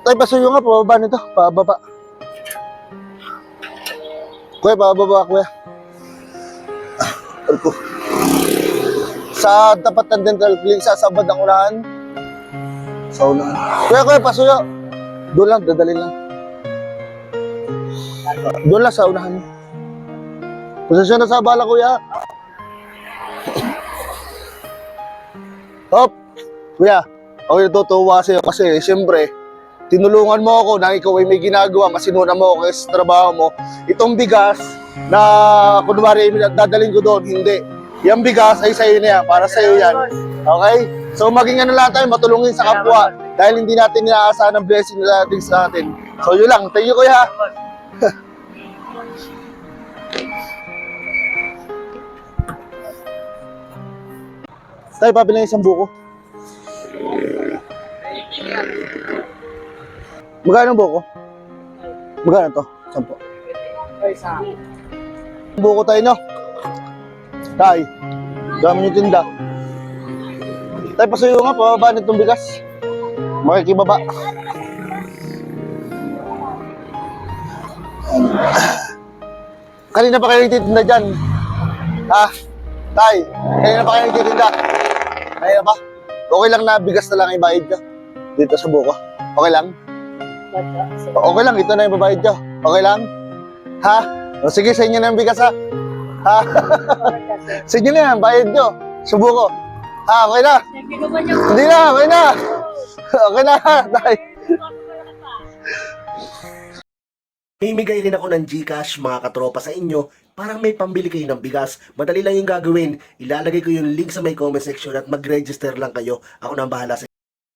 Tay, pasuyo nga, pababa nito. Pababa. Kuya, pababa, kuya. Ano po? Sa tapat ng dental clinic, sa sabad ng unahan. Sa unahan. Kuya, pasuyo. Doon lang, dadali lang. Doon lang sa unahan. Pasensya na sa bala, kuya. Hop! Kuya, ako yung tutuwa sa'yo kasi siyempre, tinulungan mo ako na ikaw ay may ginagawa, masinuna mo ako sa trabaho mo. Itong bigas na kunwari dadalhin ko doon, hindi. Yung bigas ay sa'yo na yan, para sa'yo yan. Okay? So maging ano lang tayo, matulungin sa kapwa dahil hindi natin inaasahan ang blessing na dating sa atin. So yun lang, thank you kuya. Tayo, pabili ng isang buko. Magkano ang buko? Magkano to? 10. Buko tayo, no? Tay, dami yung tinda. Tay, pasuyo nga, pababa nitong bigas. Makikibaba. Kanina pa kayo nagtitinda dyan? Ha? Tay, kanina pa kayo nagtitinda? Kanina pa? Okay lang na bigas na lang ibayad ka dito sa buko. Okay lang? Okay lang, ito na yung babayad ka. Okay lang? Ha? O sige, sa inyo na yung bigas ha? Ha? Sa inyo na yan, bayad nyo. Sa buko. Ha, okay na? Hindi na, okay na. Okay na, tay. Mimigay rin ako ng GCash mga katropa sa inyo. Parang may pambili kayo ng bigas. Madali lang yung gagawin. Ilalagay ko yung link sa may comment section at mag-register lang kayo. Ako na ang bahala sa